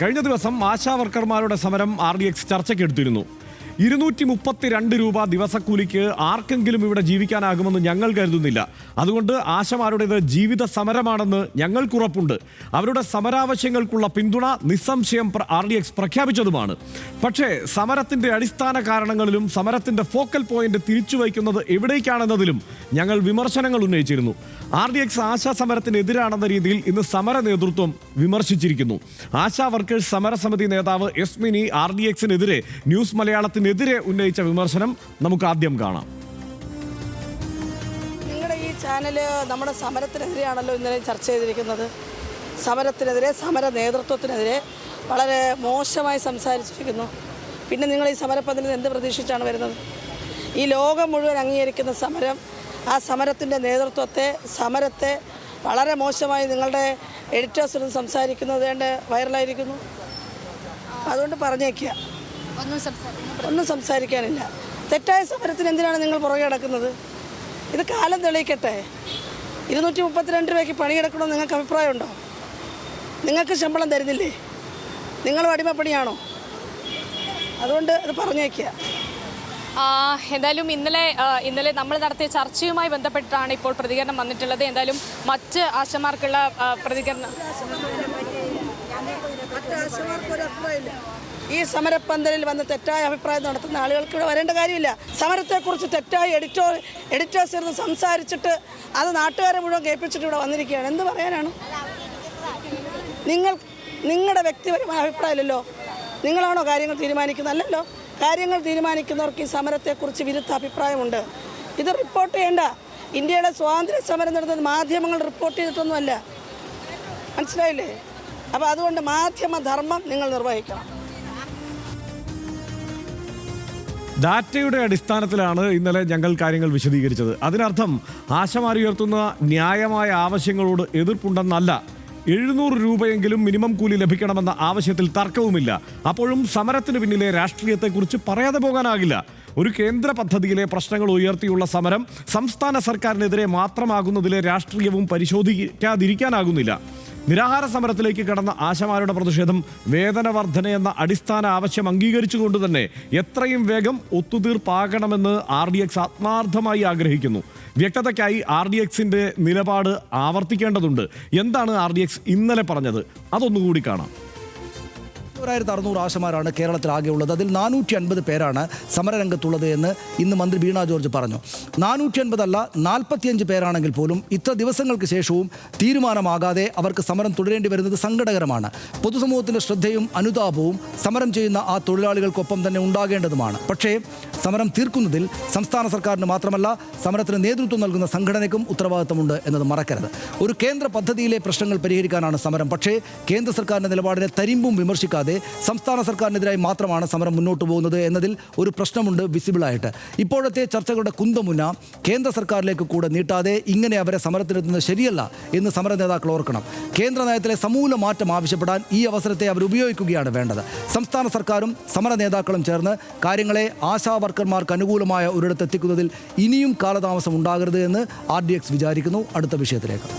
കഴിഞ്ഞ ദിവസം ആശാവർക്കർമാരുടെ സമരം RDX ചർച്ചയ്ക്കെടുത്തിരുന്നു. 232 രൂപ ദിവസക്കൂലിക്ക് ആർക്കെങ്കിലും ഇവിടെ ജീവിക്കാനാകുമെന്ന് ഞങ്ങൾ കരുതുന്നില്ല. അതുകൊണ്ട് ആശമാരുടേത് ജീവിത സമരമാണെന്ന് ഞങ്ങൾക്കുറപ്പുണ്ട്. അവരുടെ സമരാവശ്യങ്ങൾക്കുള്ള പിന്തുണ നിസ്സംശയം RDX പ്രഖ്യാപിച്ചതുമാണ്. പക്ഷേ സമരത്തിന്റെ അടിസ്ഥാന കാരണങ്ങളിലും സമരത്തിന്റെ ഫോക്കൽ പോയിന്റ് തിരിച്ചുവയ്ക്കുന്നത് എവിടേക്കാണെന്നതിലും ഞങ്ങൾ വിമർശനങ്ങൾ ഉന്നയിച്ചിരുന്നു. RDX ആശാ സമരത്തിനെതിരാണെന്ന രീതിയിൽ ഇന്ന് സമര നേതൃത്വം വിമർശിച്ചിരിക്കുന്നു. ആശാ വർക്കേഴ്സ് സമരസമിതി നേതാവ് യസ്മിനി RDXനെതിരെ ന്യൂസ് മലയാളത്തിനെതിരെ ഉന്നയിച്ച വിമർശനം നമുക്ക് ആദ്യം കാണാം. നിങ്ങളുടെ ഈ ചാനല് നമ്മുടെ സമരത്തിനെതിരെയാണല്ലോ ഇന്നലെ ചർച്ച ചെയ്തിരിക്കുന്നത്. സമരത്തിനെതിരെ, സമര നേതൃത്വത്തിനെതിരെ വളരെ മോശമായി സംസാരിച്ചിരിക്കുന്നു. പിന്നെ നിങ്ങൾ ഈ സമരപ്പന്തലിൽ എന്ത് പ്രതീക്ഷിച്ചാണ് വരുന്നത്? ഈ ലോകം മുഴുവൻ അംഗീകരിക്കുന്ന സമരം, ആ സമരത്തിൻ്റെ നേതൃത്വത്തെ, സമരത്തെ വളരെ മോശമായി നിങ്ങളുടെ എഡിറ്റേഴ്സിനും സംസാരിക്കുന്നത് വേണ്ട വൈറലായിരിക്കുന്നു. അതുകൊണ്ട് പറഞ്ഞേക്കുക, ഒന്നും സംസാരിക്കാനില്ല. തെറ്റായ സമരത്തിന് എന്തിനാണ് നിങ്ങൾ പുറകെ കിടക്കുന്നത്? ഇത് കാലം തെളിയിക്കട്ടെ. 232 രൂപയ്ക്ക് പണിയെടുക്കണമെന്ന് നിങ്ങൾക്ക് അഭിപ്രായമുണ്ടോ? നിങ്ങൾക്ക് ശമ്പളം തരുന്നില്ലേ? നിങ്ങളും അടിമപ്പണിയാണോ? അതുകൊണ്ട് ഇത് പറഞ്ഞേക്കുക. എന്തായാലും ഇന്നലെ നമ്മൾ നടത്തിയ ചർച്ചയുമായി ബന്ധപ്പെട്ടാണ് ഇപ്പോൾ പ്രതികരണം വന്നിട്ടുള്ളത്. എന്തായാലും മറ്റ് ആശമാർക്കുള്ള പ്രതികരണം ഈ സമരപ്പന്തലിൽ വന്ന് തെറ്റായ അഭിപ്രായം നടത്തുന്ന ആളുകൾക്ക് ഇവിടെ വരേണ്ട കാര്യമില്ല. സമരത്തെക്കുറിച്ച് തെറ്റായി എഡിറ്റേഴ്സ് ഇരുന്ന് സംസാരിച്ചിട്ട് അത് നാട്ടുകാരെ മുഴുവൻ കേൾപ്പിച്ചിട്ട് ഇവിടെ വന്നിരിക്കുകയാണ്. എന്ത് പറയാനാണ്? നിങ്ങളുടെ വ്യക്തിപരമായ അഭിപ്രായമില്ലല്ലോ. നിങ്ങളാണോ കാര്യങ്ങൾ തീരുമാനിക്കുന്നതല്ലോ? കാര്യങ്ങൾ തീരുമാനിക്കുന്നവർക്ക് ഈ സമരത്തെക്കുറിച്ച് വിരുദ്ധ അഭിപ്രായമുണ്ട്. ഇത് റിപ്പോർട്ട് ചെയ്യേണ്ട. ഇന്ത്യയുടെ സ്വാതന്ത്ര്യ സമരം നടന്നത് മാധ്യമങ്ങൾ റിപ്പോർട്ട് ചെയ്തിട്ടൊന്നുമല്ല. മനസ്സിലായില്ലേ? അപ്പോൾ അതുകൊണ്ട് മാധ്യമധർമ്മം നിങ്ങൾ നിർവഹിക്കണം. ഡാറ്റയുടെ അടിസ്ഥാനത്തിലാണ് ഇന്നലെ ഞങ്ങൾ കാര്യങ്ങൾ വിശദീകരിച്ചത്. അതിനർത്ഥം ആശമാർ ഉയർത്തുന്ന ന്യായമായ ആവശ്യങ്ങളോട് എതിർപ്പുണ്ടെന്നല്ല. 700 രൂപയെങ്കിലും മിനിമം കൂലി ലഭിക്കണമെന്ന ആവശ്യത്തിൽ തർക്കവുമില്ല. അപ്പോഴും സമരത്തിന് പിന്നിലെ രാഷ്ട്രീയത്തെക്കുറിച്ച് പറയാതെ പോകാനാകില്ല. ഒരു കേന്ദ്ര പദ്ധതിയിലെ പ്രശ്നങ്ങൾ ഉയർത്തിയുള്ള സമരം സംസ്ഥാന സർക്കാരിനെതിരെ മാത്രമാകുന്നതിലെ രാഷ്ട്രീയവും പരിശോധിക്കാതിരിക്കാനാകുന്നില്ല. നിരാഹാര സമരത്തിലേക്ക് കടന്ന ആശമാരുടെ പ്രതിഷേധം വേതന വർധന എന്ന അടിസ്ഥാന ആവശ്യം അംഗീകരിച്ചുകൊണ്ട് തന്നെ എത്രയും വേഗം ഒത്തുതീർപ്പാകണമെന്ന് RDX ആത്മാർത്ഥമായി ആഗ്രഹിക്കുന്നു. വ്യക്തതയ്ക്കായി RDXന്റെ നിലപാട് ആവർത്തിക്കേണ്ടതുണ്ട്. എന്താണ് RDX ഇന്നലെ പറഞ്ഞത്? അതൊന്നുകൂടി കാണാം. 1600 ആശമാരാണ് കേരളത്തിലാകെയുള്ളത്. അതിൽ 450 പേരാണ് സമരരംഗത്തുള്ളത് എന്ന് ഇന്ന് മന്ത്രി വീണ ജോർജ് പറഞ്ഞു. 450 അല്ല, 45 പേരാണെങ്കിൽ പോലും ഇത്ര ദിവസങ്ങൾക്ക് ശേഷവും തീരുമാനമാകാതെ അവർക്ക് സമരം തുടരേണ്ടി വരുന്നത് സങ്കടകരമാണ്. പൊതുസമൂഹത്തിൻ്റെ ശ്രദ്ധയും അനുതാപവും സമരം ചെയ്യുന്ന ആ തൊഴിലാളികൾക്കൊപ്പം തന്നെ ഉണ്ടാകേണ്ടതുമാണ്. പക്ഷേ സമരം തീർക്കുന്നതിൽ സംസ്ഥാന സർക്കാരിന് മാത്രമല്ല, സമരത്തിന് നേതൃത്വം നൽകുന്ന സംഘടനയ്ക്കും ഉത്തരവാദിത്തമുണ്ട് എന്നത് മറക്കരുത്. ഒരു കേന്ദ്ര പദ്ധതിയിലെ പ്രശ്നങ്ങൾ പരിഹരിക്കാനാണ് സമരം. പക്ഷേ കേന്ദ്ര സർക്കാരിൻ്റെ നിലപാടിനെ തരിമ്പും വിമർശിക്കാതെ സംസ്ഥാന സർക്കാരിനെതിരായി മാത്രമാണ് സമരം മുന്നോട്ട് പോകുന്നത് എന്നതിൽ ഒരു പ്രശ്നമുണ്ട് വിസിബിളായിട്ട്. ഇപ്പോഴത്തെ ചർച്ചകളുടെ കുന്തമുന കേന്ദ്ര സർക്കാരിലേക്ക് കൂടെ നീട്ടാതെ ഇങ്ങനെ അവരെ സമരത്തിനെത്തുന്നത് ശരിയല്ല എന്ന് സമര നേതാക്കൾ ഓർക്കണം. കേന്ദ്ര നയത്തിലെ സമൂല മാറ്റം ആവശ്യപ്പെടാൻ ഈ അവസരത്തെ അവർ ഉപയോഗിക്കുകയാണ് വേണ്ടത്. സംസ്ഥാന സർക്കാരും സമര നേതാക്കളും ചേർന്ന് കാര്യങ്ങളെ ആശാ വർക്കർമാർക്ക് അനുകൂലമായ ഒരിടത്തെത്തിക്കുന്നതിൽ ഇനിയും കാലതാമസം ഉണ്ടാകരുത് എന്ന് RDX വിചാരിക്കുന്നു. അടുത്ത വിഷയത്തിലേക്ക്.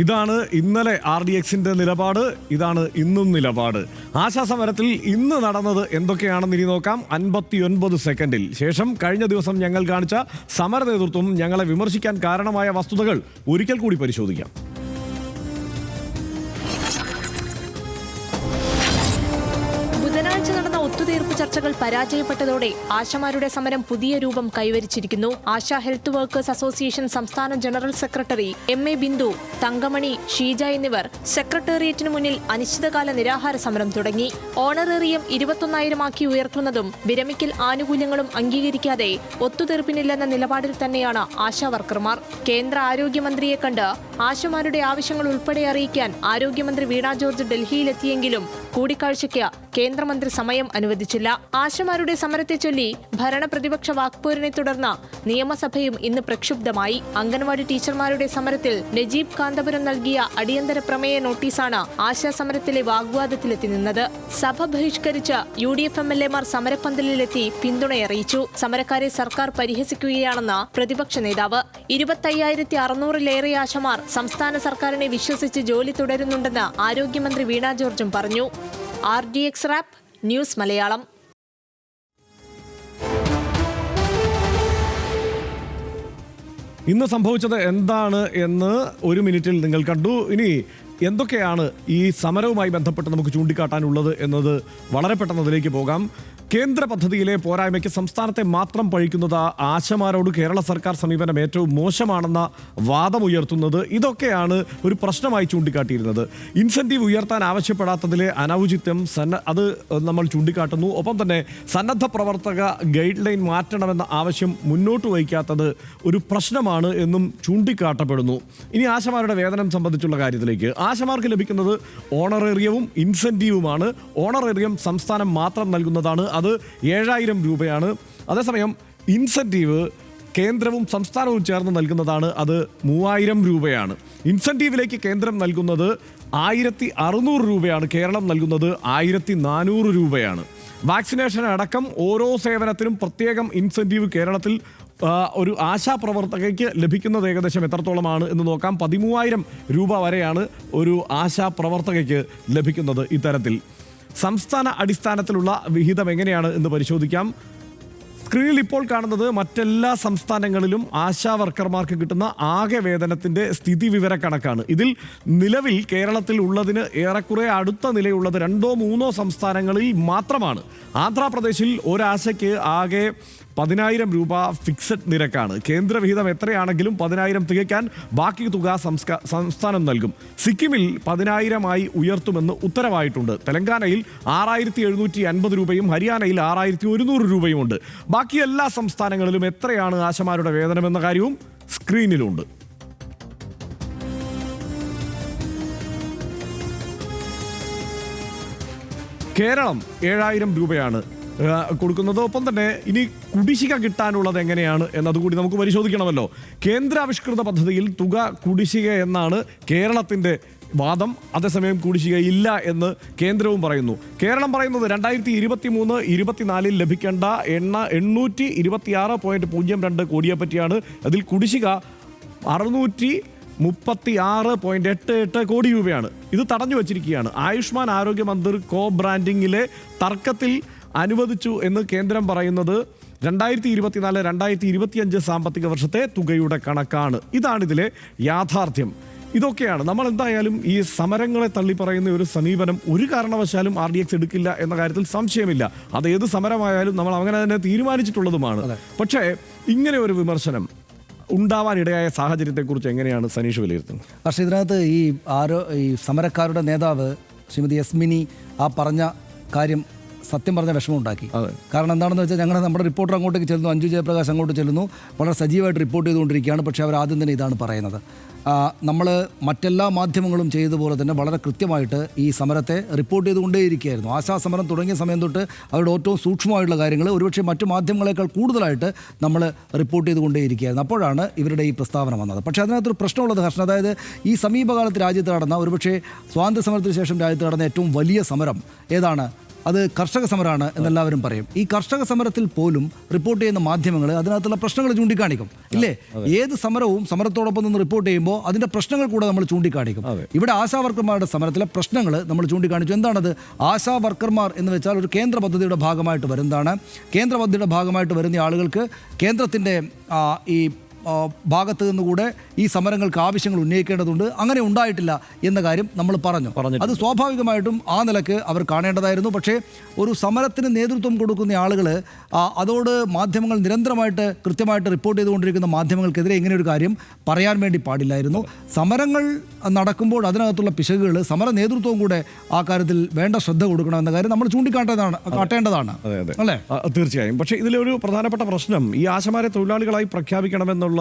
ഇതാണ് ഇന്നലെ RDXന്റെ നിലപാട്. ഇതാണ് ഇന്നും നിലപാട്. ആശാ സമരത്തിൽ ഇന്ന് നടന്നത് എന്തൊക്കെയാണെന്ന് ഇനി നോക്കാം. 59 സെക്കൻഡിൽ ശേഷം കഴിഞ്ഞ ദിവസം ഞങ്ങൾ കാണിച്ച സമര നേതൃത്വം ഞങ്ങളെ വിമർശിക്കാൻ കാരണമായ വസ്തുതകൾ ഒരിക്കൽ കൂടി പരിശോധിക്കാം. ബുധനാഴ്ച നടന്ന ഒത്തുതീർപ്പ് ചർച്ചകൾ പരാജയപ്പെട്ടതോടെ ആശമാരുടെ സമരം പുതിയ രൂപം കൈവരിച്ചിരിക്കുന്നു. ആശാ ഹെൽത്ത് വർക്കേഴ്സ് അസോസിയേഷൻ സംസ്ഥാന general secretary MA Bindu, Thankamani, Sheeja എന്നിവർ സെക്രട്ടേറിയറ്റിന് മുന്നിൽ അനിശ്ചിതകാല നിരാഹാര സമരം തുടങ്ങി. ഓണറേറിയം 21,000 ആക്കി ഉയർത്തുന്നതും വിരമിക്കൽ ആനുകൂല്യങ്ങളും അംഗീകരിക്കാതെ ഒത്തുതീർപ്പിനില്ലെന്ന നിലപാടിൽ തന്നെയാണ് ആശാ വർക്കർമാർ. കേന്ദ്ര ആരോഗ്യമന്ത്രിയെ കണ്ട് ആശമാരുടെ ആവശ്യങ്ങൾ ഉൾപ്പെടെ അറിയിക്കാൻ ആരോഗ്യമന്ത്രി വീണ ജോർജ് ഡൽഹിയിലെത്തിയെങ്കിലും കൂടിക്കാഴ്ചയ്ക്ക് കേന്ദ്രമന്ത്രി സമയം അനുവദിച്ചില്ല. ആശമാരുടെ സമരത്തെ ചൊല്ലി ഭരണ പ്രതിപക്ഷ വാക്പോരിനെ തുടർന്ന് നിയമസഭയും ഇന്ന് പ്രക്ഷുബ്ധമായി. അംഗൻവാടി ടീച്ചർമാരുടെ സമരത്തിൽ നജീബ് കാന്തപുരം നൽകിയ അടിയന്തര പ്രമേയ നോട്ടീസാണ് ആശാ സമരത്തിലെ വാഗ്വാദത്തിലെത്തി നിന്നത്. സഭ ബഹിഷ്കരിച്ച് UDF MLA-മാർ സമരപ്പന്തലിലെത്തി പിന്തുണയറിയിച്ചു. സമരക്കാരെ സർക്കാർ പരിഹസിക്കുകയാണെന്ന് പ്രതിപക്ഷ നേതാവ്. 25,600-ലേറെ ആശമാർ സംസ്ഥാന സർക്കാരിനെ വിശ്വസിച്ച് ജോലി തുടരുന്നുണ്ടെന്ന് ആരോഗ്യമന്ത്രി വീണ ജോർജും പറഞ്ഞു. RDX rap news Malayalam. ഇന്ന് സംഭവിച്ചത് എന്താണ് എന്ന് ഒരു മിനിറ്റിൽ നിങ്ങൾ കണ്ടു. ഇനി എന്തൊക്കെയാണ് ഈ സമരവുമായി ബന്ധപ്പെട്ട് നമുക്ക് ചൂണ്ടിക്കാട്ടാനുള്ളത് എന്നത് വളരെ പെട്ടെന്ന് അതിലേക്ക് പോകാം. കേന്ദ്ര പദ്ധതിയിലെ പോരായ്മയ്ക്ക് സംസ്ഥാനത്തെ മാത്രം പഴിക്കുന്നത് ആശമാരോട് കേരള സർക്കാർ സമീപനം ഏറ്റവും മോശമാണെന്ന വാദമുയർത്തുന്നത് ഇതൊക്കെയാണ് ഒരു പ്രശ്നമായി ചൂണ്ടിക്കാട്ടിയിരുന്നത്. ഇൻസെന്റീവ് ഉയർത്താൻ ആവശ്യപ്പെടാത്തതിലെ അനൗചിത്യം അത് നമ്മൾ ചൂണ്ടിക്കാട്ടുന്നു. ഒപ്പം തന്നെ സന്നദ്ധ പ്രവർത്തക ഗൈഡ് ലൈൻ മാറ്റണമെന്ന ആവശ്യം മുന്നോട്ട് വയ്ക്കാത്തത് ഒരു പ്രശ്നമാണ് എന്നും ചൂണ്ടിക്കാട്ടപ്പെടുന്നു. ഇനി ആശമാരുടെ വേതനം സംബന്ധിച്ചുള്ള കാര്യത്തിലേക്ക്, ആശമാർക്ക് ലഭിക്കുന്നത് ഓണറേറിയവും ഇൻസെന്റീവുമാണ്. ഓണറേറിയം സംസ്ഥാനം മാത്രം നൽകുന്നതാണ്, അത് 7000 രൂപയാണ്. അതേസമയം ഇൻസെന്റീവ് കേന്ദ്രവും സംസ്ഥാനവും ചേർന്ന് നൽകുന്നതാണ്, അത് 3000 രൂപയാണ്. ഇൻസെന്റീവിലേക്ക് കേന്ദ്രം നൽകുന്നത് 1600 രൂപയാണ്, കേരളം നൽകുന്നത് 1400 രൂപയാണ്. വാക്സിനേഷൻ അടക്കം ഓരോ സേവനത്തിനും പ്രത്യേകം ഇൻസെന്റീവ് കേരളത്തിൽ ഒരു ആശാപ്രവർത്തകയ്ക്ക് ലഭിക്കുന്നത് ഏകദേശം എത്രത്തോളമാണ് എന്ന് നോക്കാം. 13000 രൂപ വരെയാണ് ഒരു ആശാപ്രവർത്തകയ്ക്ക് ലഭിക്കുന്നത്. ഇത്തരത്തിൽ സംസ്ഥാന അടിസ്ഥാനത്തിലുള്ള വിഹിതം എങ്ങനെയാണ് എന്ന് പരിശോധിക്കാം. സ്ക്രീനിൽ ഇപ്പോൾ കാണുന്നത് മറ്റെല്ലാ സംസ്ഥാനങ്ങളിലും ആശാ വർക്കർമാർക്ക് കിട്ടുന്ന ആകെ വേതനത്തിൻ്റെ സ്ഥിതി വിവര കണക്കാണ്. ഇതിൽ നിലവിൽ കേരളത്തിൽ ഉള്ളതിന് ഏറെക്കുറെ അടുത്ത നിലയുള്ളത് 2-3 സംസ്ഥാനങ്ങളിൽ മാത്രമാണ്. ആന്ധ്രാപ്രദേശിൽ ഒരാശയ്ക്ക് ആകെ 10000 രൂപ ഫിക്സഡ് നിരക്കാണ്. കേന്ദ്രവിഹിതം എത്രയാണെങ്കിലും 10000 തികയ്ക്കാൻ ബാക്കി തുക സംസ്ഥാനം നൽകും. സിക്കിമിൽ 10000 ഉയർത്തുമെന്ന് ഉത്തരവായിട്ടുണ്ട്. തെലങ്കാനയിൽ 6750 രൂപയും ഹരിയാനയിൽ 6100 രൂപയുമുണ്ട്. ബാക്കി എല്ലാ സംസ്ഥാനങ്ങളിലും എത്രയാണ് ആശമാരുടെ വേതനമെന്ന കാര്യവും സ്ക്രീനിലുണ്ട്. കേരളം 7000 രൂപയാണ് കൊടുക്കുന്നത്. ഒപ്പം തന്നെ ഇനി കുടിശ്ശിക കിട്ടാനുള്ളത് എങ്ങനെയാണ് എന്നതുകൂടി നമുക്ക് പരിശോധിക്കണമല്ലോ. കേന്ദ്രാവിഷ്കൃത പദ്ധതിയിൽ തുക കുടിശ്ശിക എന്നാണ് കേരളത്തിൻ്റെ വാദം. അതേസമയം കുടിശ്ശിക ഇല്ല എന്ന് കേന്ദ്രവും പറയുന്നു. കേരളം പറയുന്നത് 2023-24 ലഭിക്കേണ്ട 826.02 കോടിയെ പറ്റിയാണ്. അതിൽ കുടിശ്ശിക 636.88 കോടി രൂപയാണ്. ഇത് തടഞ്ഞു വച്ചിരിക്കുകയാണ്. ആയുഷ്മാൻ ആരോഗ്യ മന്ദിർ കോ ബ്രാൻഡിങ്ങിലെ തർക്കത്തിൽ അനുവദിച്ചു എന്ന് കേന്ദ്രം പറയുന്നത് 2024-2025 സാമ്പത്തിക വർഷത്തെ തുകയുടെ കണക്കാണ്. ഇതാണിതിലെ യാഥാർത്ഥ്യം. ഇതൊക്കെയാണ് നമ്മൾ എന്തായാലും ഈ സമരങ്ങളെ തള്ളിപ്പറയുന്ന ഒരു സമീപനം ഒരു കാരണവശാലും RDX എടുക്കില്ല എന്ന കാര്യത്തിൽ സംശയമില്ല. അത് ഏത് സമരമായാലും നമ്മൾ അങ്ങനെ തന്നെ തീരുമാനിച്ചിട്ടുള്ളതുമാണ്. പക്ഷേ ഇങ്ങനെ ഒരു വിമർശനം ഉണ്ടാവാനിടയായ സാഹചര്യത്തെക്കുറിച്ച് എങ്ങനെയാണ് സനീഷ് വിലയിരുത്തുന്നത്? പക്ഷേ ഇതിനകത്ത് ഈ സമരക്കാരുടെ നേതാവ് ശ്രീമതി യസ്മിനി ആ പറഞ്ഞ കാര്യം സത്യം പറഞ്ഞ വിഷമമുണ്ടാക്കി. കാരണം എന്താണെന്ന് വെച്ചാൽ നമ്മുടെ റിപ്പോർട്ടർ അങ്ങോട്ടേക്ക് ചെല്ലുന്നു, അഞ്ജു ജയപ്രകാശ് അങ്ങോട്ട് ചെല്ലുന്നു, വളരെ സജീവമായിട്ട് റിപ്പോർട്ട് ചെയ്തുകൊണ്ടിരിക്കുകയാണ്. പക്ഷേ അവർ ആദ്യം തന്നെ ഇതാണ് പറയുന്നത്, നമ്മൾ മറ്റെല്ലാ മാധ്യമങ്ങളും ചെയ്തതുപോലെ തന്നെ വളരെ കൃത്യമായിട്ട് ഈ സമരത്തെ റിപ്പോർട്ട് ചെയ്തുകൊണ്ടേയിരിക്കുകയായിരുന്നു. ആശാ സമരം തുടങ്ങിയ സമയം തൊട്ട് അവരുടെ ഏറ്റവും സൂക്ഷ്മമായിട്ടുള്ള കാര്യങ്ങൾ ഒരുപക്ഷെ മറ്റു മാധ്യമങ്ങളെക്കാൾ കൂടുതലായിട്ട് നമ്മൾ റിപ്പോർട്ട് ചെയ്തുകൊണ്ടേയിരിക്കുകയായിരുന്നു. അപ്പോഴാണ് ഇവരുടെ ഈ പ്രസ്താവന വന്നത്. പക്ഷേ അതിനകത്തൊരു പ്രശ്നമുള്ളത് ഹർഷൻ, അതായത് ഈ സമീപകാലത്ത് രാജ്യത്ത് നടന്ന ഒരുപക്ഷെ സ്വാതന്ത്ര്യ സമരത്തിന് ശേഷം രാജ്യത്ത് നടന്ന ഏറ്റവും വലിയ സമരം ഏതാണ്? അത് കർഷക സമരമാണ് എന്നെല്ലാവരും പറയും. ഈ കർഷക സമരത്തിൽ പോലും റിപ്പോർട്ട് ചെയ്യുന്ന മാധ്യമങ്ങൾ അതിനകത്തുള്ള പ്രശ്നങ്ങൾ ചൂണ്ടിക്കാണിക്കും, ഇല്ലേ? ഏത് സമരവും സമരത്തോടൊപ്പം നിന്ന് റിപ്പോർട്ട് ചെയ്യുമ്പോൾ അതിൻ്റെ പ്രശ്നങ്ങൾ കൂടെ നമ്മൾ ചൂണ്ടിക്കാണിക്കും. ഇവിടെ ആശാ വർക്കർമാരുടെ സമരത്തിലെ പ്രശ്നങ്ങൾ നമ്മൾ ചൂണ്ടിക്കാണിച്ചു. എന്താണത്? ആശാ വർക്കർമാർ എന്ന് വെച്ചാൽ ഒരു കേന്ദ്ര പദ്ധതിയുടെ ഭാഗമായിട്ട് വരുന്നതാണ്. കേന്ദ്ര പദ്ധതിയുടെ ഭാഗമായിട്ട് വരുന്ന ആളുകൾക്ക് കേന്ദ്രത്തിൻ്റെ ഈ ഭാഗത്ത് നിന്നുകൂടെ ഈ സമരങ്ങൾക്ക് ആവശ്യങ്ങൾ ഉന്നയിക്കേണ്ടതുണ്ട്. അങ്ങനെ ഉണ്ടായിട്ടില്ല എന്ന കാര്യം നമ്മൾ പറഞ്ഞു. അത് സ്വാഭാവികമായിട്ടും ആ നിലക്ക് അവർ കാണേണ്ടതായിരുന്നു. പക്ഷേ ഒരു സമരത്തിന് നേതൃത്വം കൊടുക്കുന്ന ആളുകൾ അതോട് മാധ്യമങ്ങൾ നിരന്തരമായിട്ട് കൃത്യമായിട്ട് റിപ്പോർട്ട് ചെയ്തുകൊണ്ടിരിക്കുന്ന മാധ്യമങ്ങൾക്കെതിരെ ഇങ്ങനെ ഒരു കാര്യം പറയാൻ വേണ്ടി പാടില്ലായിരുന്നു. സമരങ്ങൾ നടക്കുമ്പോൾ അതിനകത്തുള്ള പിശകുകൾ സമര നേതൃത്വവും കൂടെ ആ കാര്യത്തിൽ വേണ്ട ശ്രദ്ധ കൊടുക്കണമെന്ന കാര്യം നമ്മൾ കാട്ടേണ്ടതാണ് അല്ലേ? തീർച്ചയായും. പക്ഷേ ഇതിലൊരു പ്രധാനപ്പെട്ട പ്രശ്നം ഈ ആശമാരെ തൊഴിലാളികളായി പ്രഖ്യാപിക്കണമെന്നുള്ള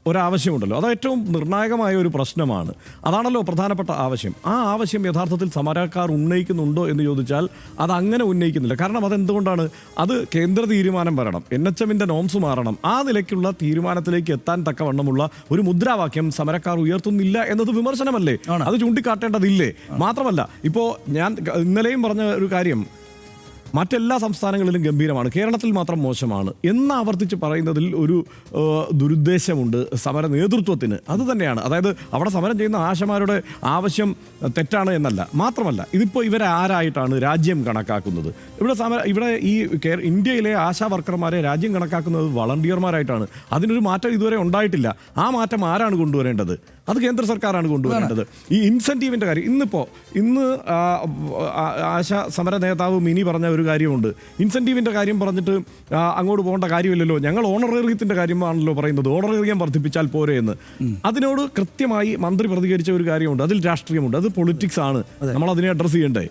ഒരാവശ്യമുണ്ടല്ലോ. അത് ഏറ്റവും നിർണായകമായ ഒരു പ്രശ്നമാണ്. അതാണല്ലോ പ്രധാനപ്പെട്ട ആവശ്യം. ആ ആവശ്യം യഥാർത്ഥത്തിൽ സമരക്കാർ ഉന്നയിക്കുന്നുണ്ടോ എന്ന് ചോദിച്ചാൽ അത് അങ്ങനെ ഉന്നയിക്കുന്നില്ല. കാരണം അതെന്തുകൊണ്ടാണ്? അത് കേന്ദ്ര തീരുമാനം വരണം, NHMന്റെ നോംസ് മാറണം. ആ നിലയ്ക്കുള്ള തീരുമാനത്തിലേക്ക് എത്താൻ തക്കവണ്ണമുള്ള ഒരു മുദ്രാവാക്യം സമരക്കാർ ഉയർത്തുന്നില്ല എന്നത് വിമർശനമല്ലേ? അത് ചൂണ്ടിക്കാട്ടേണ്ടതില്ലേ? മാത്രമല്ല ഇപ്പോൾ ഞാൻ ഇന്നലെയും പറഞ്ഞ ഒരു കാര്യം, മറ്റെല്ലാ സംസ്ഥാനങ്ങളിലും ഗംഭീരമാണ്, കേരളത്തിൽ മാത്രം മോശമാണ് എന്ന് ആവർത്തിച്ച് പറയുന്നതിൽ ഒരു ദുരുദ്ദേശമുണ്ട് സമര നേതൃത്വത്തിന്. അത് തന്നെയാണ്, അതായത് അവിടെ സമരം ചെയ്യുന്ന ആശമാരുടെ ആവശ്യം തെറ്റാണ് എന്നല്ല. മാത്രമല്ല ഇതിപ്പോൾ ഇവരാരായിട്ടാണ് രാജ്യം കണക്കാക്കുന്നത്? ഇവിടെ ഈ ഇന്ത്യയിലെ ആശാ വർക്കർമാരെ രാജ്യം കണക്കാക്കുന്നത് വളണ്ടിയർമാരായിട്ടാണ്. അതിനൊരു മാറ്റം ഇതുവരെ ഉണ്ടായിട്ടില്ല. ആ മാറ്റം ആരാണ് കൊണ്ടുവരേണ്ടത്? അത് കേന്ദ്ര സർക്കാരാണ് കൊണ്ടുവരേണ്ടത്. ഈ ഇൻസെൻറ്റീവിൻ്റെ കാര്യം ഇന്ന് ആശാ സമര നേതാവ് മിനി പറഞ്ഞ ഒരു കാര്യമുണ്ട്. ഇൻസെൻറ്റീവിൻ്റെ കാര്യം പറഞ്ഞിട്ട് അങ്ങോട്ട് പോകേണ്ട കാര്യമില്ലല്ലോ, ഞങ്ങൾ ഓണറേറിയത്തിൻ്റെ കാര്യമാണല്ലോ പറയുന്നത്, ഓണറേറിയം വർദ്ധിപ്പിച്ചാൽ പോരെ എന്ന്. അതിനോട് കൃത്യമായി മന്ത്രി പ്രതികരിച്ച ഒരു കാര്യമുണ്ട്. അതിൽ രാഷ്ട്രീയമുണ്ട്, അത് പൊളിറ്റിക്സ് ആണ്, നമ്മൾ അതിനെ അഡ്രസ്സ് ചെയ്യണ്ടേ.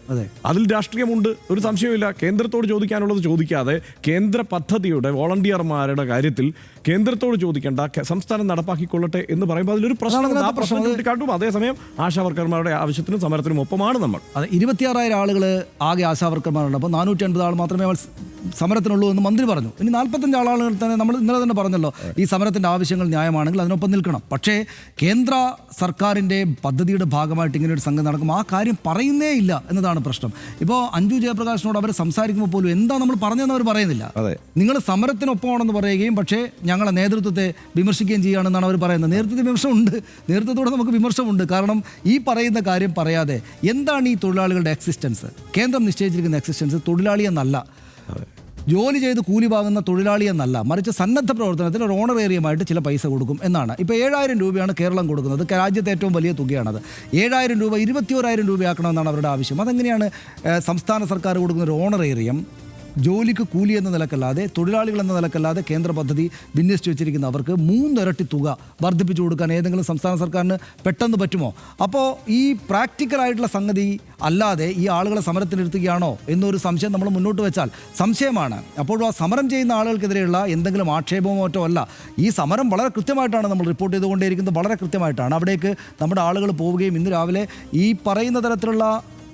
അതിൽ രാഷ്ട്രീയമുണ്ട്, ഒരു സംശയമില്ല. കേന്ദ്രത്തോട് ചോദിക്കാനുള്ളത് ചോദിക്കാതെ കേന്ദ്ര പദ്ധതിയുടെ വോളണ്ടിയർമാരുടെ കാര്യത്തിൽ കേന്ദ്രത്തോട് ചോദിക്കേണ്ട, സംസ്ഥാനം നടപ്പാക്കിക്കൊള്ളട്ടെ എന്ന് പറയുമ്പോൾ അതിലൊരു പ്രശ്നം ചൂണ്ടിക്കാട്ടും. അതേസമയം ആശാവർക്കർമാരുടെ ആവശ്യത്തിനും സമരത്തിനും ഒപ്പമാണ് നമ്മൾ. അതെ, 26,000 ആളുകൾ ആകെ ആശാവർക്കർമാരുണ്ട്. അപ്പോൾ 450 ആൾ മാത്രമേ സമരത്തിനുള്ളൂ എന്ന് മന്ത്രി പറഞ്ഞു. ഇനി 45 ആളുകൾ തന്നെ നമ്മൾ ഇന്നലെ തന്നെ പറഞ്ഞല്ലോ, ഈ സമരത്തിൻ്റെ ആവശ്യങ്ങൾ ന്യായമാണെങ്കിൽ അതിനൊപ്പം നിൽക്കണം. പക്ഷേ കേന്ദ്ര സർക്കാരിൻ്റെ പദ്ധതിയുടെ ഭാഗമായിട്ട് ഇങ്ങനെ ഒരു സംഘം നടക്കും, ആ കാര്യം പറയുന്നേ ഇല്ല എന്നതാണ് പ്രശ്നം. ഇപ്പോൾ അഞ്ജു ജയപ്രകാശിനോട് അവർ സംസാരിക്കുമ്പോൾ പോലും എന്താ നമ്മൾ പറഞ്ഞതെന്ന് അവർ പറയുന്നില്ല. നിങ്ങൾ സമരത്തിനൊപ്പമാണെന്ന് പറയുകയും പക്ഷേ ഞങ്ങളെ നേതൃത്വത്തെ വിമർശിക്കുകയും ചെയ്യുകയാണെന്നാണ് അവർ പറയുന്നത്. നേതൃത്വത്തെ വിമർശനമുണ്ട്, നേതൃത്വത്തോടെ നമുക്ക് വിമർശനമുണ്ട്. കാരണം ഈ പറയുന്ന കാര്യം പറയാതെ എന്താണ് ഈ തൊഴിലാളികളുടെ എക്സിസ്റ്റൻസ്? കേന്ദ്രം നിശ്ചയിച്ചിരിക്കുന്ന എക്സിസ്റ്റൻസ് തൊഴിലാളി എന്നല്ല, ജോലി ചെയ്ത് കൂലി വാങ്ങുന്ന തൊഴിലാളി എന്നല്ല, മറിച്ച് സന്നദ്ധ പ്രവർത്തനത്തിന് ഒരു ഓണറേറിയമായിട്ട് ചില പൈസ കൊടുക്കും എന്നാണ്. ഇപ്പോൾ 7,000 രൂപയാണ് കേരളം കൊടുക്കുന്നത്, രാജ്യത്തെ ഏറ്റവും വലിയ തുകയാണത്. 7,000 രൂപ 21,000 രൂപയാക്കണമെന്നാണ് അവരുടെ ആവശ്യം. അതെങ്ങനെയാണ് സംസ്ഥാന സർക്കാർ കൊടുക്കുന്ന ഒരു ഓണറേറിയം ജോലിക്ക് കൂലി എന്ന നിലക്കല്ലാതെ, തൊഴിലാളികൾ എന്ന നിലക്കല്ലാതെ കേന്ദ്ര പദ്ധതി വിന്യസിച്ച് വെച്ചിരിക്കുന്ന അവർക്ക് 3 ഇരട്ടി തുക വർദ്ധിപ്പിച്ചു കൊടുക്കാൻ ഏതെങ്കിലും സംസ്ഥാന സർക്കാരിന് പെട്ടെന്ന് പറ്റുമോ? അപ്പോൾ ഈ പ്രാക്ടിക്കലായിട്ടുള്ള സംഗതി അല്ലാതെ ഈ ആളുകളെ സമരത്തിനിരുത്തുകയാണോ എന്നൊരു സംശയം നമ്മൾ മുന്നോട്ട് വെച്ചാൽ സംശയമാണ്. അപ്പോഴും ആ സമരം ചെയ്യുന്ന ആളുകൾക്കെതിരെയുള്ള എന്തെങ്കിലും ആക്ഷേപമോ മറ്റോ അല്ല. ഈ സമരം വളരെ കൃത്യമായിട്ടാണ് നമ്മൾ റിപ്പോർട്ട് ചെയ്തുകൊണ്ടേയിരിക്കുന്നത്, വളരെ കൃത്യമായിട്ടാണ്. അവിടേക്ക് നമ്മുടെ ആളുകൾ പോവുകയും ഇന്ന് രാവിലെ ഈ പറയുന്ന തരത്തിലുള്ള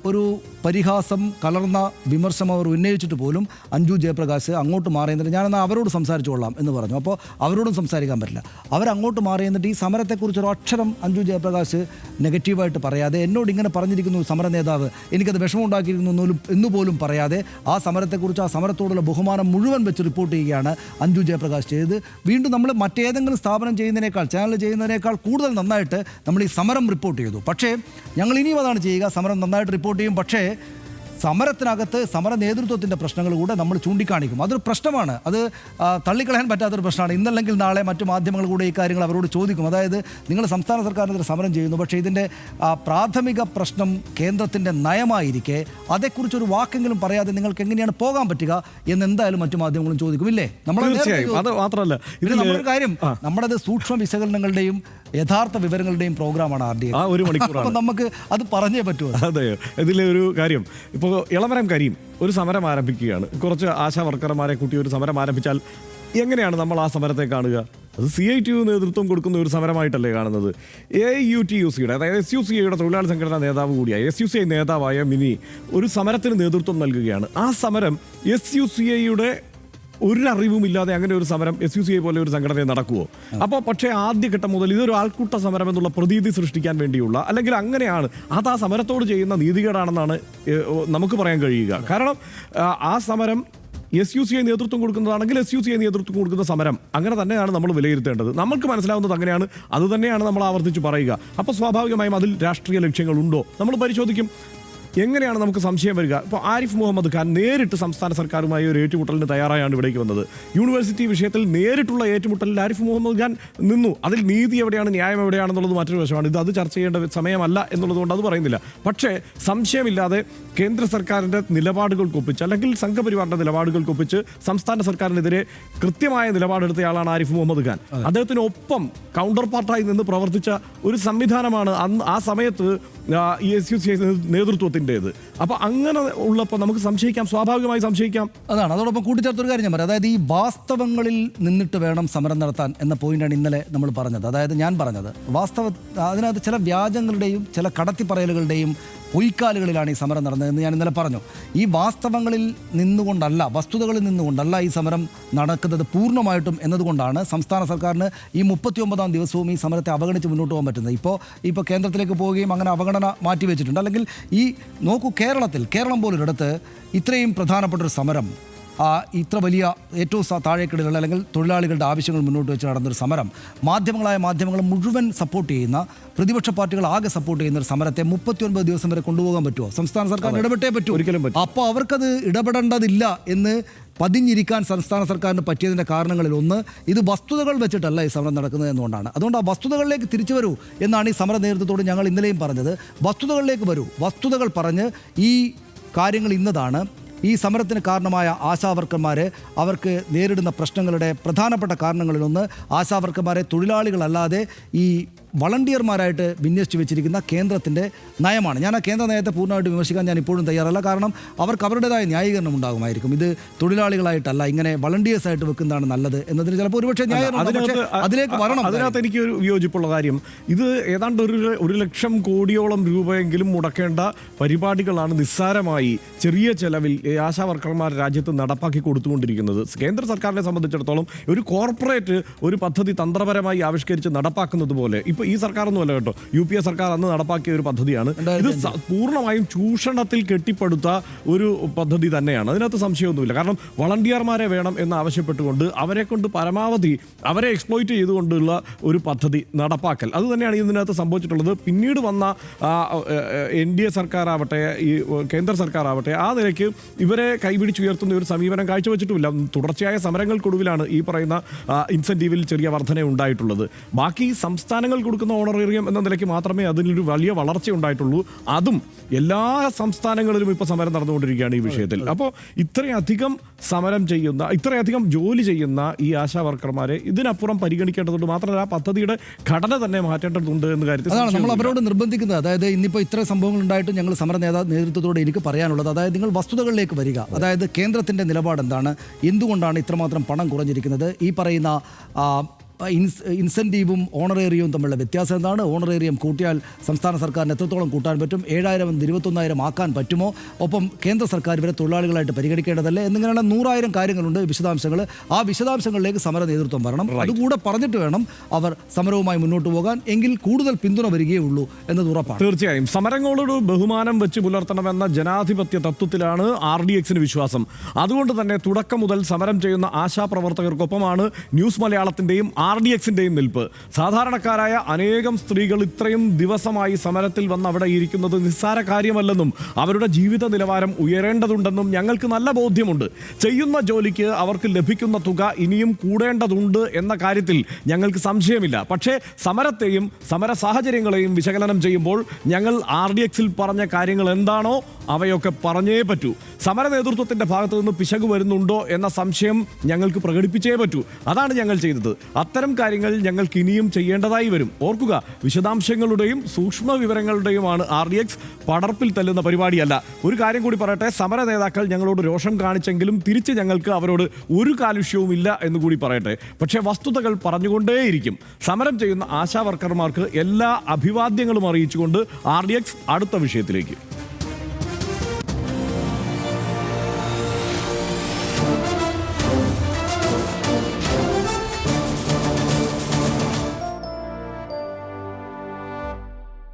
ഒരു പരിഹാസം കലർന്ന വിമർശനം അവർ ഉന്നയിച്ചിട്ട് പോലും അഞ്ജു ജയപ്രകാശ് അങ്ങോട്ട് മാറി എന്നിട്ട് ഞാനെന്നാൽ അവരോട് സംസാരിച്ചു കൊള്ളാം എന്ന് പറഞ്ഞു. അപ്പോൾ അവരോടും സംസാരിക്കാൻ പറ്റില്ല. അവരങ്ങോട്ട് മാറി എന്നിട്ട് ഈ സമരത്തെക്കുറിച്ച് ഒരു അക്ഷരം അഞ്ജു ജയപ്രകാശ് നെഗറ്റീവായിട്ട് പറയാതെ, എന്നോട് ഇങ്ങനെ പറഞ്ഞിരിക്കുന്നു സമര നേതാവ്, എനിക്കത് വിഷമമുണ്ടാക്കിയിരിക്കുന്നു എന്നുപോലും പറയാതെ ആ സമരത്തെക്കുറിച്ച്, ആ സമരത്തോടുള്ള ബഹുമാനം മുഴുവൻ വെച്ച് റിപ്പോർട്ട് ചെയ്യുകയാണ് അഞ്ജു ജയപ്രകാശ് ചെയ്തത്. വീണ്ടും നമ്മൾ മറ്റേതെങ്കിലും സ്ഥാപനം ചെയ്യുന്നതിനേക്കാൾ, ചാനൽ ചെയ്യുന്നതിനേക്കാൾ കൂടുതൽ നന്നായിട്ട് നമ്മൾ ഈ സമരം റിപ്പോർട്ട് ചെയ്തു. പക്ഷേ ഞങ്ങൾ ഇനിയും അതാണ് ചെയ്യുക, സമരം നന്നായിട്ട് റിപ്പോർട്ട് ചെയ്യും. പക്ഷേ സമരത്തിനകത്ത് സമര നേതൃത്വത്തിൻ്റെ പ്രശ്നങ്ങൾ കൂടെ നമ്മൾ ചൂണ്ടിക്കാണിക്കും. അതൊരു പ്രശ്നമാണ്, അത് തള്ളിക്കളയാൻ പറ്റാത്തൊരു പ്രശ്നമാണ്. ഇന്നല്ലെങ്കിൽ നാളെ മറ്റു മാധ്യമങ്ങൾ കൂടെ ഈ കാര്യങ്ങൾ അവരോട് ചോദിക്കും. അതായത് നിങ്ങൾ സംസ്ഥാന സർക്കാരിനെതിരെ സമരം ചെയ്യുന്നു, പക്ഷേ ഇതിൻ്റെ പ്രാഥമിക പ്രശ്നം കേന്ദ്രത്തിൻ്റെ നയമായിരിക്കെ അതേക്കുറിച്ചൊരു വാക്കെങ്കിലും പറയാതെ നിങ്ങൾക്ക് എങ്ങനെയാണ് പോകാൻ പറ്റുക എന്ന് എന്തായാലും മറ്റു മാധ്യമങ്ങളും ചോദിക്കും, ഇല്ലേ? അത് മാത്രമല്ല നമ്മളൊരു കാര്യം, നമ്മുടേത് സൂക്ഷ്മ വിശകലനങ്ങളുടെയും യഥാർത്ഥ വിവരങ്ങളുടെയും പ്രോഗ്രാമാണ് RDA. ഒരു മണിക്കൂർ നമുക്ക് അത് പറഞ്ഞേ പറ്റൂ. അതെ, ഇതിലെ ഒരു കാര്യം, ഇപ്പോൾ ഇളമരം കരീം ഒരു സമരം ആരംഭിക്കുകയാണ്. കുറച്ച് ആശാ വർക്കർമാരെ കൂട്ടി ഒരു സമരം ആരംഭിച്ചാൽ എങ്ങനെയാണ് നമ്മൾ ആ സമരത്തെ കാണുക? അത് CITU നേതൃത്വം കൊടുക്കുന്ന ഒരു സമരമായിട്ടല്ലേ കാണുന്നത്. AUTUCയുടെ, അതായത് SUCIയുടെ തൊഴിലാളി സംഘടനാ നേതാവ് കൂടിയായ SUCI നേതാവായ മിനി ഒരു സമരത്തിന് നേതൃത്വം നൽകുകയാണ്. ആ സമരം SUCIയുടെ ഒരു അറിവുമില്ലാതെ അങ്ങനെ ഒരു സമരം SUCI പോലെ ഒരു സംഘടനയെ നടക്കുമോ? അപ്പോൾ പക്ഷേ ആദ്യഘട്ടം മുതൽ ഇതൊരു ആൾക്കൂട്ട സമരം എന്നുള്ള പ്രതീതി സൃഷ്ടിക്കാൻ വേണ്ടിയുള്ള, അല്ലെങ്കിൽ അങ്ങനെയാണ്, അത് ആ സമരത്തോട് ചെയ്യുന്ന നീതികേടാണെന്നാണ് നമുക്ക് പറയാൻ കഴിയുക. കാരണം ആ സമരം SUCI നേതൃത്വം കൊടുക്കുന്നതാണെങ്കിൽ SUCI നേതൃത്വം കൊടുക്കുന്ന സമരം അങ്ങനെ തന്നെയാണ് നമ്മൾ വിലയിരുത്തേണ്ടത്. നമ്മൾക്ക് മനസ്സിലാവുന്നത് അങ്ങനെയാണ്, അത് തന്നെയാണ് നമ്മൾ ആവർത്തിച്ച് പറയുക. അപ്പോൾ സ്വാഭാവികമായും അതിൽ രാഷ്ട്രീയ ലക്ഷ്യങ്ങളുണ്ടോ നമ്മൾ പരിശോധിക്കും. എങ്ങനെയാണ് നമുക്ക് സംശയം വരിക? ഇപ്പോൾ ആരിഫ് മുഹമ്മദ് ഖാൻ നേരിട്ട് സംസ്ഥാന സർക്കാരുമായി ഒരു ഏറ്റുമുട്ടലിന് തയ്യാറായാണ് ഇവിടേക്ക് വന്നത്. യൂണിവേഴ്സിറ്റി വിഷയത്തിൽ നേരിട്ടുള്ള ഏറ്റുമുട്ടലിൽ ആരിഫ് മുഹമ്മദ് ഖാൻ നിന്നു. അതിൽ നീതി എവിടെയാണ്, ന്യായം എവിടെയാണെന്നുള്ളത് മറ്റൊരു വശമാണ്. അത് ചർച്ച ചെയ്യേണ്ട സമയമല്ല എന്നുള്ളതുകൊണ്ട് അത് പറയുന്നില്ല. പക്ഷേ സംശയമില്ലാതെ കേന്ദ്ര സർക്കാരിൻ്റെ നിലപാടുകൾക്കൊപ്പിച്ച്, അല്ലെങ്കിൽ സംഘപരിവാറിൻ്റെ നിലപാടുകൾക്കൊപ്പിച്ച് സംസ്ഥാന സർക്കാരിനെതിരെ കൃത്യമായ നിലപാടെടുത്തയാളാണ് ആരിഫ് മുഹമ്മദ് ഖാൻ. അദ്ദേഹത്തിനൊപ്പം കൗണ്ടർ പാർട്ടായി നിന്ന് പ്രവർത്തിച്ച ഒരു സംവിധാനമാണ് അന്ന് ആ സമയത്ത് ഈ SUCI നേതൃത്വത്തിൻ്റേത്. അപ്പോൾ അങ്ങനെ ഉള്ളപ്പോൾ നമുക്ക് സംശയിക്കാം, സ്വാഭാവികമായി സംശയിക്കാം. അതാണ്. അതോടൊപ്പം കൂട്ടിച്ചേർത്തൊരു കാര്യം ഞാൻ പറയാം. അതായത് ഈ വാസ്തവങ്ങളിൽ നിന്നിട്ട് വേണം സമരം നടത്താൻ എന്ന പോയിന്റാണ് ഇന്നലെ നമ്മൾ പറഞ്ഞത്. അതായത് ഞാൻ പറഞ്ഞത് അതിനകത്ത് ചില വ്യാജങ്ങളുടെയും ചില കടത്തിപ്പറയലുകളുടെയും പൊയ്ക്കാലുകളിലാണ് ഈ സമരം നടന്നതെന്ന് ഞാൻ ഇന്നലെ പറഞ്ഞു. ഈ വാസ്തവങ്ങളിൽ നിന്നുകൊണ്ടല്ല, വസ്തുതകളിൽ നിന്നുകൊണ്ടല്ല ഈ സമരം നടക്കുന്നത് പൂർണ്ണമായിട്ടും എന്നതുകൊണ്ടാണ് സംസ്ഥാന സർക്കാരിന് ഈ 39ാം ദിവസവും ഈ സമരത്തെ അവഗണിച്ച് മുന്നോട്ട് പോകാൻ പറ്റുന്നത്. ഇപ്പോൾ കേന്ദ്രത്തിലേക്ക് പോവുകയും അങ്ങനെ അവഗണന മാറ്റിവെച്ചിട്ടുണ്ട്. അല്ലെങ്കിൽ ഈ നോക്കൂ, കേരളം പോലൊരിടത്ത് ഇത്രയും പ്രധാനപ്പെട്ടൊരു സമരം, ഇത്ര വലിയ ഏറ്റവും താഴേക്കിടയിലുള്ള അല്ലെങ്കിൽ തൊഴിലാളികളുടെ ആവശ്യങ്ങൾ മുന്നോട്ട് വെച്ച് നടന്നൊരു സമരം, മാധ്യമങ്ങൾ മുഴുവൻ സപ്പോർട്ട് ചെയ്യുന്ന, പ്രതിപക്ഷ പാർട്ടികൾ ആകെ സപ്പോർട്ട് ചെയ്യുന്ന ഒരു സമരത്തെ 39 ദിവസം വരെ കൊണ്ടുപോകാൻ പറ്റുമോ? സംസ്ഥാന സർക്കാർ ഇടപെട്ടേ പറ്റൂ. അപ്പോൾ അവർക്കത് ഇടപെടേണ്ടതില്ല എന്ന് പതിഞ്ഞിരിക്കാൻ സംസ്ഥാന സർക്കാരിന് പറ്റിയതിൻ്റെ കാരണങ്ങളിൽ ഒന്ന് ഇത് വസ്തുതകൾ വെച്ചിട്ടല്ല ഈ സമരം നടക്കുന്നത് എന്നുകൊണ്ടാണ്. അതുകൊണ്ട് ആ വസ്തുതകളിലേക്ക് തിരിച്ചു വരൂ എന്നാണ് ഈ സമര നേതൃത്വത്തോട് ഞങ്ങൾ ഇന്നലെയും പറഞ്ഞത്. വസ്തുതകളിലേക്ക് വരൂ, വസ്തുതകൾ പറഞ്ഞ് ഈ കാര്യങ്ങൾ ഇന്നതാണ്. ഈ സമരത്തിന് കാരണമായ ആശാവർക്കർമാരെ, അവർക്ക് നേരിടുന്ന പ്രശ്നങ്ങളുടെ പ്രധാനപ്പെട്ട കാരണങ്ങളിലൊന്ന് ആശാവർക്കർമാരെ തൊഴിലാളികളല്ലാതെ ഈ വളണ്ടിയർമാരായിട്ട് വിന്യസിച്ച് വെച്ചിരിക്കുന്ന കേന്ദ്രത്തിൻ്റെ നയമാണ്. ഞാൻ ആ കേന്ദ്ര നയത്തെ പൂർണ്ണമായിട്ട് വിമർശിക്കാൻ ഞാൻ ഇപ്പോഴും തയ്യാറല്ല. കാരണം അവർക്ക് അവരുടേതായ ന്യായീകരണം ഉണ്ടാകുമായിരിക്കും. ഇത് തൊഴിലാളികളായിട്ടല്ല, ഇങ്ങനെ വളണ്ടിയേഴ്സായിട്ട് വെക്കുന്നതാണ് നല്ലത് എന്നതിന് ചിലപ്പോൾ ഒരുപക്ഷെ അതിലേക്ക് വരണം. അതിനകത്ത് എനിക്ക് ഒരു വിയോജിപ്പുള്ള കാര്യം, ഇത് ഏതാണ്ട് 1,00,000 കോടിയോളം രൂപയെങ്കിലും മുടക്കേണ്ട പരിപാടികളാണ് നിസ്സാരമായി ചെറിയ ചെലവിൽ ആശാ വർക്കർമാർ രാജ്യത്ത് നടപ്പാക്കി കൊടുത്തുകൊണ്ടിരിക്കുന്നത്. കേന്ദ്ര സർക്കാരിനെ സംബന്ധിച്ചിടത്തോളം ഒരു കോർപ്പറേറ്റ് ഒരു പദ്ധതി തന്ത്രപരമായി ആവിഷ്കരിച്ച് നടപ്പാക്കുന്നത് പോലെ, ഇപ്പോൾ ഈ സർക്കാരൊന്നുമല്ല കേട്ടോ, UPA സർക്കാർ അന്ന് നടപ്പാക്കിയ ഒരു പദ്ധതിയാണ്. ഇത് പൂർണ്ണമായും ചൂഷണത്തിൽ കെട്ടിപ്പടുത്ത ഒരു പദ്ധതി തന്നെയാണ്, അതിനകത്ത് സംശയമൊന്നുമില്ല. കാരണം വളണ്ടിയർമാരെ വേണം എന്ന് ആവശ്യപ്പെട്ടുകൊണ്ട് അവരെ കൊണ്ട് പരമാവധി അവരെ എക്സ്പ്ലോയിറ്റ് ചെയ്തുകൊണ്ടുള്ള ഒരു പദ്ധതി നടപ്പാക്കൽ, അത് തന്നെയാണ് ഇതിനകത്ത് സംഭവിച്ചിട്ടുള്ളത്. പിന്നീട് വന്ന NDA സർക്കാരാവട്ടെ, ഈ കേന്ദ്ര സർക്കാരാവട്ടെ, ആ നിലയ്ക്ക് ഇവരെ കൈപിടിച്ചുയർത്തുന്ന ഒരു സമീപനം കാഴ്ചവെച്ചിട്ടുമില്ല. തുടർച്ചയായ സമരങ്ങൾക്കൊടുവിലാണ് ഈ പറയുന്ന ഇൻസെൻറ്റീവിൽ ചെറിയ വർധന ഉണ്ടായിട്ടുള്ളത്. ബാക്കി സംസ്ഥാനങ്ങൾ കൊടുക്കുന്ന ഓണറേറിയം എന്ന നിലയ്ക്ക് മാത്രമേ അതിനൊരു വലിയ വളർച്ച ഉണ്ടായിട്ടുള്ളൂ. അതും എല്ലാ സംസ്ഥാനങ്ങളിലും ഇപ്പോൾ സമരം നടന്നുകൊണ്ടിരിക്കുകയാണ് ഈ വിഷയത്തിൽ. അപ്പോൾ ഇത്രയധികം സമരം ചെയ്യുന്ന, ഇത്രയധികം ജോലി ചെയ്യുന്ന ഈ ആശാ വർക്കർമാരെ ഇതിനപ്പുറം പരിഗണിക്കേണ്ടതുണ്ട്. മാത്രമല്ല ആ പദ്ധതിയുടെ ഘടന തന്നെ മാറ്റേണ്ടതുണ്ട് എന്ന കാര്യത്തിൽ അതാണ് നമ്മൾ അവരോട് നിർബന്ധിക്കുന്നത്. അതായത് ഇന്നിപ്പോൾ ഇത്ര സംഭവങ്ങൾ ഉണ്ടായിട്ടും ഞങ്ങൾ സമര നേതൃത്വത്തോട് എനിക്ക് പറയാനുള്ളത്, അതായത് നിങ്ങൾ വസ്തുതകളിലേക്ക് വരിക. അതായത് കേന്ദ്രത്തിൻ്റെ നിലപാട് എന്താണ്, എന്തുകൊണ്ടാണ് ഇത്രമാത്രം പണം കുറഞ്ഞിരിക്കുന്നത്, ഈ പറയുന്ന ഇൻസെൻറ്റീവും ഓണറേറിയവും തമ്മിലുള്ള വ്യത്യാസം എന്താണ്, ഓണറേറിയം കൂട്ടിയാൽ സംസ്ഥാന സർക്കാരിന് എത്രത്തോളം കൂട്ടാൻ പറ്റും, 7,000 21,000 ആക്കാൻ പറ്റുമോ, ഒപ്പം കേന്ദ്ര സർക്കാർ ഇവരെ തൊഴിലാളികളായിട്ട് പരിഗണിക്കേണ്ടതല്ലേ എന്നിങ്ങനെയുള്ള 100,000 കാര്യങ്ങളുണ്ട്, വിശദാംശങ്ങൾ. ആ വിശദാംശങ്ങളിലേക്ക് സമര നേതൃത്വം വരണം. അതുകൂടെ പറഞ്ഞിട്ട് വേണം അവർ സമരവുമായി മുന്നോട്ട് പോകാൻ, എങ്കിൽ കൂടുതൽ പിന്തുണ വരികയുള്ളൂ എന്നത് ഉറപ്പാണ്. തീർച്ചയായും സമരങ്ങളോട് ബഹുമാനം വെച്ച് പുലർത്തണമെന്ന ജനാധിപത്യ തത്വത്തിലാണ് RDXന് വിശ്വാസം. അതുകൊണ്ട് തന്നെ തുടക്കം മുതൽ സമരം ചെയ്യുന്ന ആശാപ്രവർത്തകർക്കൊപ്പമാണ് ന്യൂസ് മലയാളത്തിൻ്റെയും RDXൻ്റെയും നിൽപ്പ്. സാധാരണക്കാരായ അനേകം സ്ത്രീകൾ ഇത്രയും ദിവസമായി സമരത്തിൽ വന്ന് അവിടെ ഇരിക്കുന്നത് നിസ്സാര കാര്യമല്ലെന്നും അവരുടെ ജീവിത നിലവാരം ഉയരേണ്ടതുണ്ടെന്നും ഞങ്ങൾക്ക് നല്ല ബോധ്യമുണ്ട്. ചെയ്യുന്ന ജോലിക്ക് അവർക്ക് ലഭിക്കുന്ന തുക ഇനിയും കൂടേണ്ടതുണ്ട് എന്ന കാര്യത്തിൽ ഞങ്ങൾക്ക് സംശയമില്ല. പക്ഷേ സമരത്തെയും സമര സാഹചര്യങ്ങളെയും വിശകലനം ചെയ്യുമ്പോൾ ഞങ്ങൾ RDXൽ പറഞ്ഞ കാര്യങ്ങൾ എന്താണോ അവയൊക്കെ പറഞ്ഞേ പറ്റൂ. സമര നേതൃത്വത്തിൻ്റെ ഭാഗത്തു നിന്ന് പിശക് വരുന്നുണ്ടോ എന്ന സംശയം ഞങ്ങൾക്ക് പ്രകടിപ്പിച്ചേ പറ്റൂ. അതാണ് ഞങ്ങൾ ചെയ്തത്. അത്തരം കാര്യങ്ങൾ ഞങ്ങൾക്ക് ഇനിയും ചെയ്യേണ്ടതായി വരും. ഓർക്കുക, വിശദാംശങ്ങളുടെയും സൂക്ഷ്മ വിവരങ്ങളുടെയുമാണ് RDX, പടർപ്പിൽ തല്ലുന്ന പരിപാടിയല്ല. ഒരു കാര്യം കൂടി പറയട്ടെ, സമര നേതാക്കൾ ഞങ്ങളോട് രോഷം കാണിച്ചെങ്കിലും തിരിച്ച് ഞങ്ങൾക്ക് അവരോട് ഒരു കാലുഷ്യവും ഇല്ല എന്നുകൂടി പറയട്ടെ. പക്ഷേ വസ്തുതകൾ പറഞ്ഞുകൊണ്ടേയിരിക്കും. സമരം ചെയ്യുന്ന ആശാ വർക്കർമാർക്ക് എല്ലാ അഭിവാദ്യങ്ങളും അറിയിച്ചുകൊണ്ട് RDX അടുത്ത വിഷയത്തിലേക്ക്.